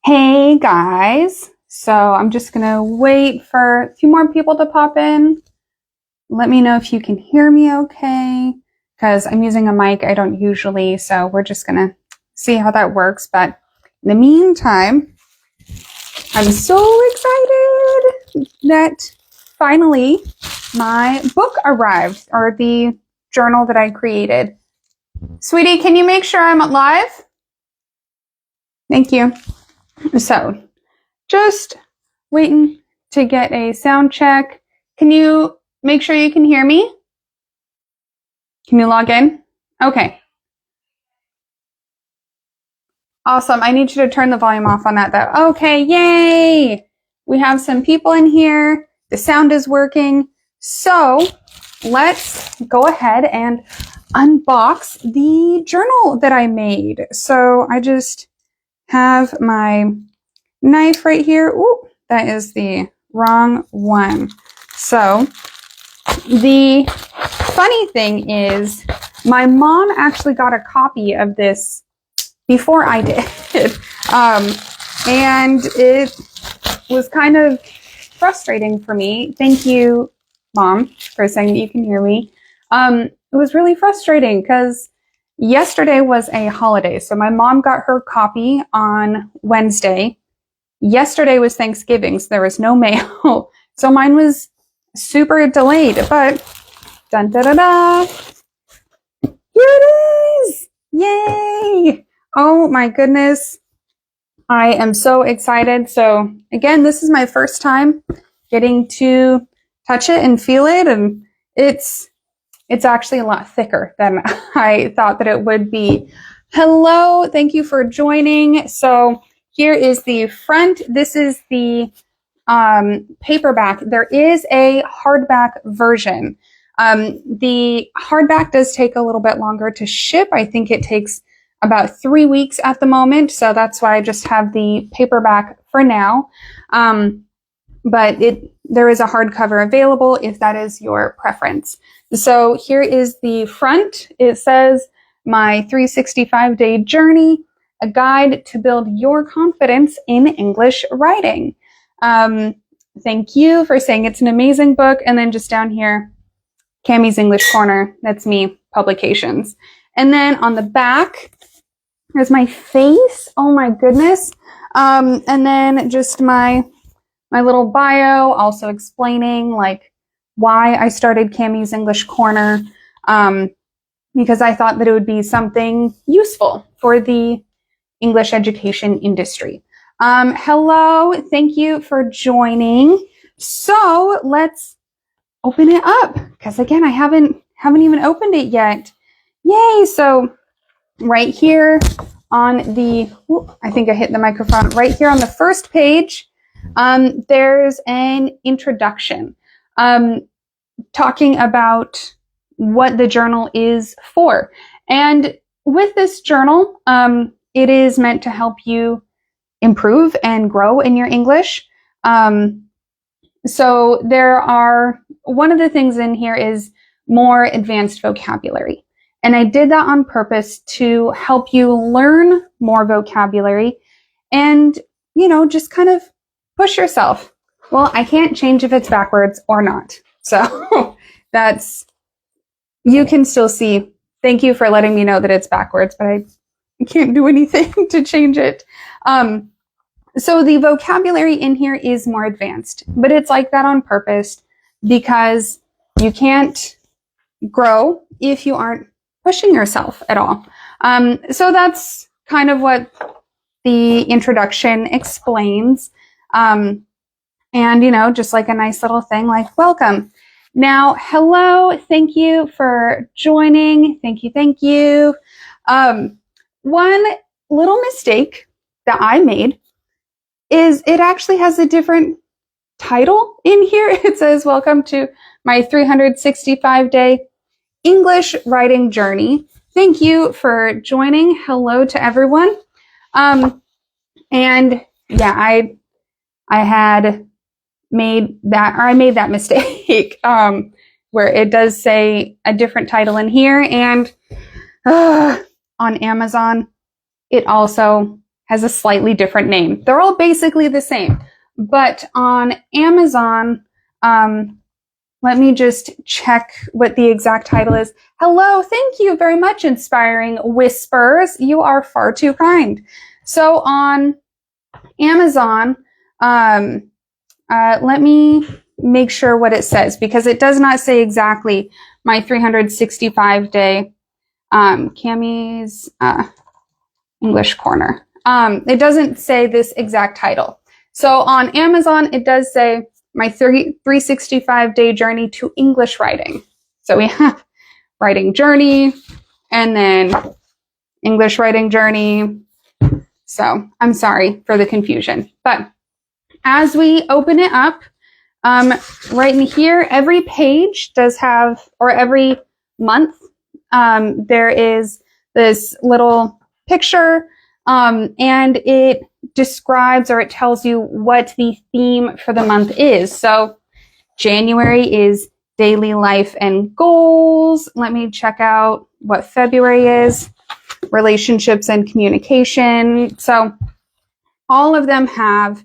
Hey guys, so I'm just gonna wait for a few more people to pop in. Let me know if you can hear me okay, because I'm using a mic I don't usually, so we're just gonna see how that works. But in the meantime, I'm so excited that finally my book arrived, or the journal that I created. Sweetie, can you make sure I'm live? Thank you. So, just waiting to get a sound check. Can you make sure you can hear me? Can you log in? Okay. Awesome. I need you to turn the volume off on that though. Okay, yay! We have some people in here. The sound is working. So let's go ahead and unbox the journal that I made. So I just have my knife right here. Ooh, that is the wrong one. So the funny thing is my mom actually got a copy of this before I did. And it was kind of frustrating for me. Thank you, Mom, for saying that you can hear me. It was really frustrating because yesterday was a holiday. So my mom got her copy on Wednesday. Yesterday was Thanksgiving, so there was no mail. So mine was super delayed, but dun da da da. Here it is! Yay! Oh my goodness. I am so excited. So again, this is my first time getting to touch it and feel it, and it's actually a lot thicker than I thought that it would be. Hello, thank you for joining. So here is the front. This is the paperback. There is a hardback version. The hardback does take a little bit longer to ship. I think it takes about 3 weeks at the moment. So that's why I just have the paperback for now. But there is a hardcover available if that is your preference. So here is the front. It says, "My 365-day journey, a guide to build your confidence in English writing." Thank you for saying it's an amazing book. And then just down here, Cami's English Corner. That's me, publications. And then on the back, there's my face. Oh my goodness. And then just my little bio, also explaining like why I started Cami's English Corner, because I thought that it would be something useful for the English education industry. Hello, thank you for joining. So let's open it up, because again, I haven't even opened it yet. Yay! So right here on the, I think I hit the microphone, right here on the first page, there's an introduction talking about what the journal is for. And with this journal, it is meant to help you improve and grow in your English. So one of the things in here is more advanced vocabulary. And I did that on purpose to help you learn more vocabulary and, just kind of push yourself. Well, I can't change if it's backwards or not. So you can still see. Thank you for letting me know that it's backwards, but I can't do anything to change it. So the vocabulary in here is more advanced, but it's like that on purpose because you can't grow if you aren't pushing yourself at all. So that's kind of what the introduction explains. And, just like a nice little thing like welcome. Now, hello, thank you for joining. Thank you. One little mistake that I made is it actually has a different title in here. It says, "Welcome to my 365-day English writing journey." Thank you for joining. Hello to everyone. And yeah, I had made that, or I made that mistake, where it does say a different title in here, and on Amazon, it also has a slightly different name. They're all basically the same. But on Amazon, let me just check what the exact title is. Hello, thank you very much, Inspiring Whispers. You are far too kind. So on Amazon, let me make sure what it says, because it does not say exactly my 365-day Cami's English Corner. It doesn't say this exact title. So on Amazon, it does say my 365-day journey to English writing. So we have writing journey and then English writing journey. So I'm sorry for the confusion. But as we open it up, right in here, every page does have, or every month, there is this little picture, and it describes, or it tells you what the theme for the month is. So January is daily life and goals. Let me check out what February is. Relationships and communication. So all of them have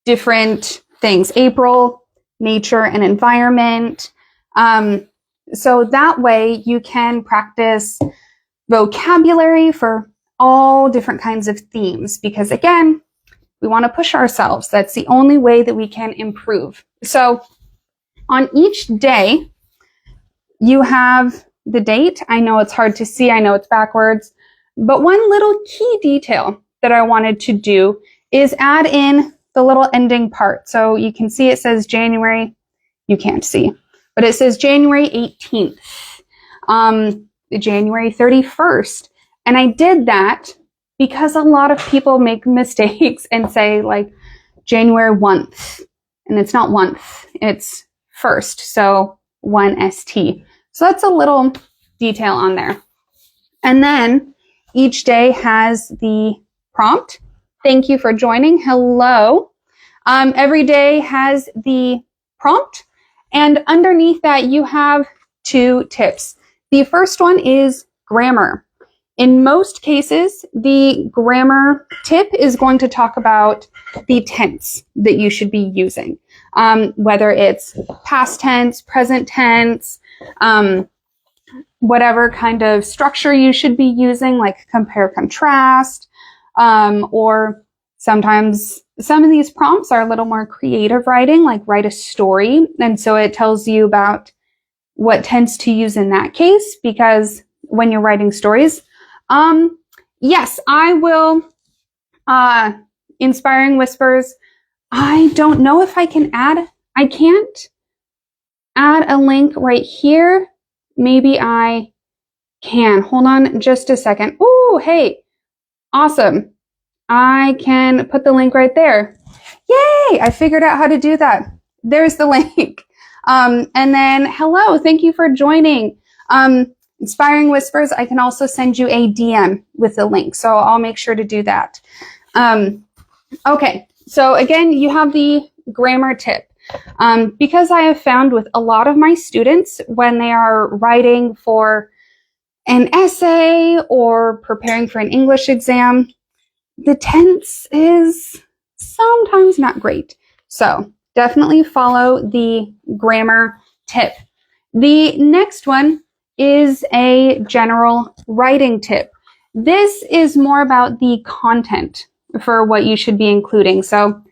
different things. April, nature and environment. So that way you can practice vocabulary for all different kinds of themes, because again, we want to push ourselves. That's the only way that we can improve. So on each day, you have the date. I know it's hard to see. I know it's backwards. But one little key detail that I wanted to do is add in the little ending part. So you can see it says January. You can't see, but it says January 18th, January 31st. And I did that because a lot of people make mistakes and say like January 1th, and it's not 1th, it's first. So 1st. So that's a little detail on there. And then each day has the prompt. Thank you for joining. Hello. Every day has the prompt. And underneath that, you have 2 tips. The first one is grammar. In most cases, the grammar tip is going to talk about the tense that you should be using, whether it's past tense, present tense, whatever kind of structure you should be using, like compare, contrast, or sometimes some of these prompts are a little more creative writing, like write a story. And so it tells you about what tense to use in that case, because when you're writing stories, yes, I will, Inspiring Whispers. I don't know if I can I can't add a link right here. Maybe I can. Hold on just a second. Ooh, hey, awesome. I can put the link right there. Yay, I figured out how to do that. There's the link. And then, hello, thank you for joining. Inspiring Whispers, I can also send you a DM with the link. So I'll make sure to do that. Okay, so again, you have the grammar tip. Because I have found with a lot of my students, when they are writing for an essay or preparing for an English exam, the tense is sometimes not great. So definitely follow the grammar tip. The next one is a general writing tip. This is more about the content for what you should be including. So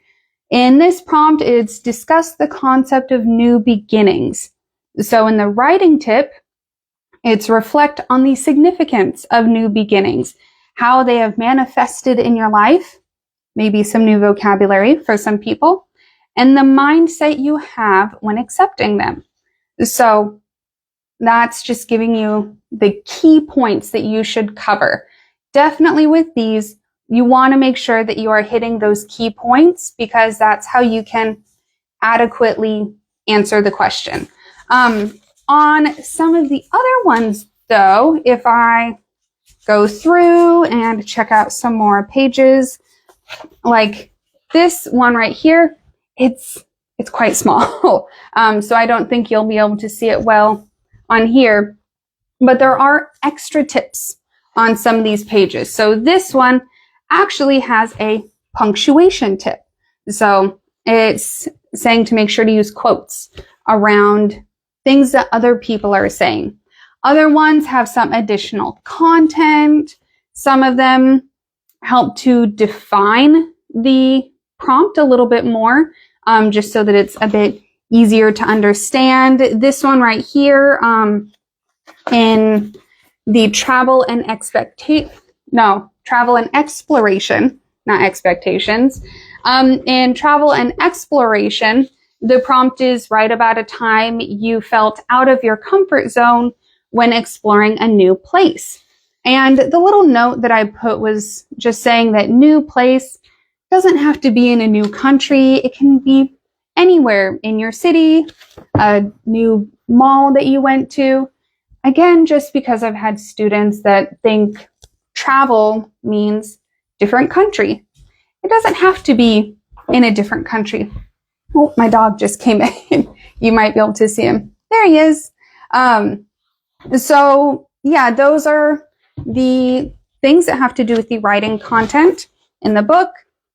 in this prompt, it's discuss the concept of new beginnings. So in the writing tip, it's reflect on the significance of new beginnings, how they have manifested in your life, maybe some new vocabulary for some people, and the mindset you have when accepting them. So that's just giving you the key points that you should cover. Definitely with these, you want to make sure that you are hitting those key points, because that's how you can adequately answer the question. On some of the other ones, though, if I go through and check out some more pages, like this one right here, it's quite small. So I don't think you'll be able to see it well on here, but there are extra tips on some of these pages. So this one actually has a punctuation tip. So it's saying to make sure to use quotes around things that other people are saying. Other ones have some additional content. Some of them help to define the prompt a little bit more, just so that it's a bit easier to understand. This one right here, in the travel and exploration, not expectations. In travel and exploration, the prompt is write about a time you felt out of your comfort zone when exploring a new place. And the little note that I put was just saying that new place doesn't have to be in a new country. It can be anywhere in your city, a new mall that you went to. Again, just because I've had students that think travel means different country. It doesn't have to be in a different country. Oh, my dog just came in. You might be able to see him. There he is. So yeah, those are the things that have to do with the writing content in the book.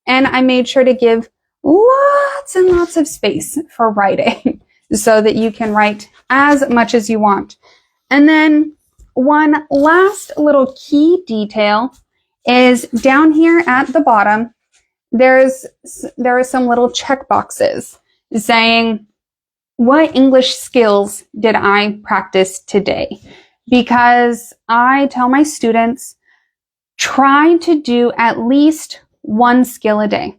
And I made sure to give lots and lots of space for writing so that you can write as much as you want. And then one last little key detail is down here at the bottom, there are some little check boxes saying, what English skills did I practice today? Because I tell my students, try to do at least one skill a day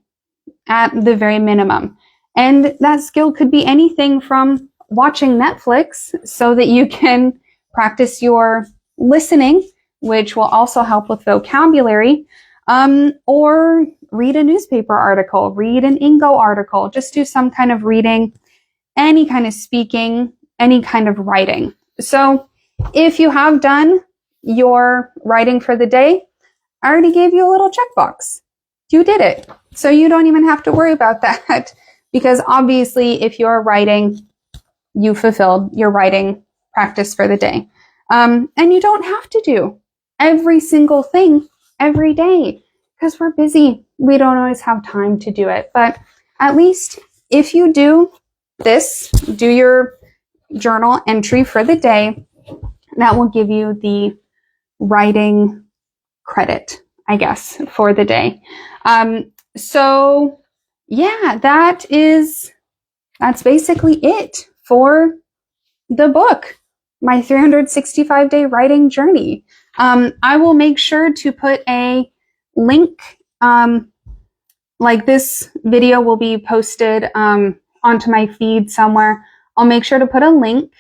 at the very minimum. And that skill could be anything from watching Netflix so that you can practice your listening, which will also help with vocabulary, or read a newspaper article, read an Ingo article, just do some kind of reading, any kind of speaking, any kind of writing. So if you have done your writing for the day, I already gave you a little checkbox. You did it. So you don't even have to worry about that, because obviously if you're writing, you fulfilled your writing practice for the day. And you don't have to do every single thing every day because we're busy. We don't always have time to do it. But at least if you do this, do your journal entry for the day, that will give you the writing credit, I guess, for the day. So yeah, that's basically it for the book, my 365-day writing journey. I will make sure to put a link, like this video will be posted onto my feed somewhere. I'll make sure to put a link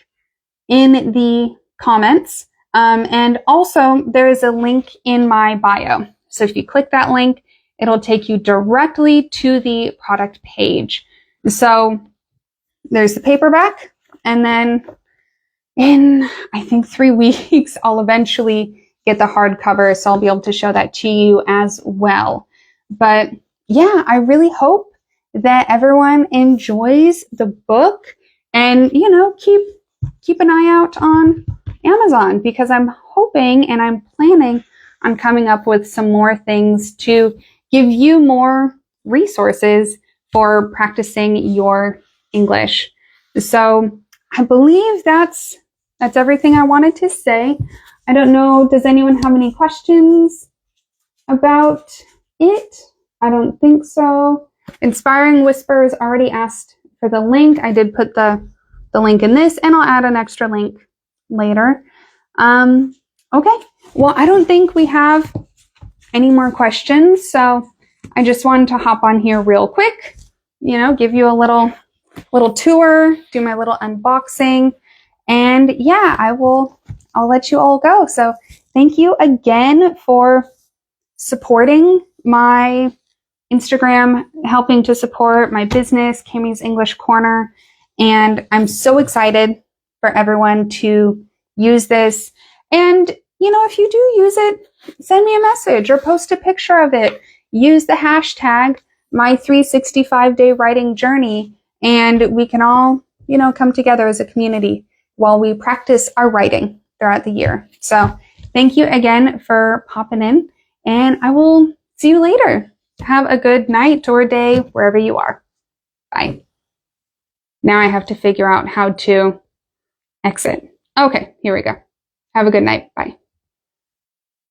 in the comments. And also there is a link in my bio. So if you click that link, it'll take you directly to the product page. So there's the paperback, and then in, I think, 3 weeks, I'll eventually get the hardcover, so I'll be able to show that to you as well. But yeah, I really hope that everyone enjoys the book, and, you know, keep an eye out on Amazon, because I'm hoping and I'm planning on coming up with some more things to give you more resources for practicing your English. So I believe that's everything I wanted to say. I don't know, does anyone have any questions about it? I don't think so. Inspiring Whispers already asked for the link. I did put the link in this, and I'll add an extra link later. Okay, well, I don't think we have any more questions, so I just wanted to hop on here real quick, you know, give you a little tour, do my little unboxing, and yeah, I'll let you all go. So thank you again for supporting my Instagram, helping to support my business, Cami's English Corner, and I'm so excited for everyone to use this. And, you know, if you do use it, send me a message or post a picture of it. Use the hashtag my 365-day writing journey, and we can all, you know, come together as a community while we practice our writing throughout the year. So thank you again for popping in, and I will see you later. Have a good night or day wherever you are. Bye. Now I have to figure out how to exit. Okay, here we go. Have a good night. Bye.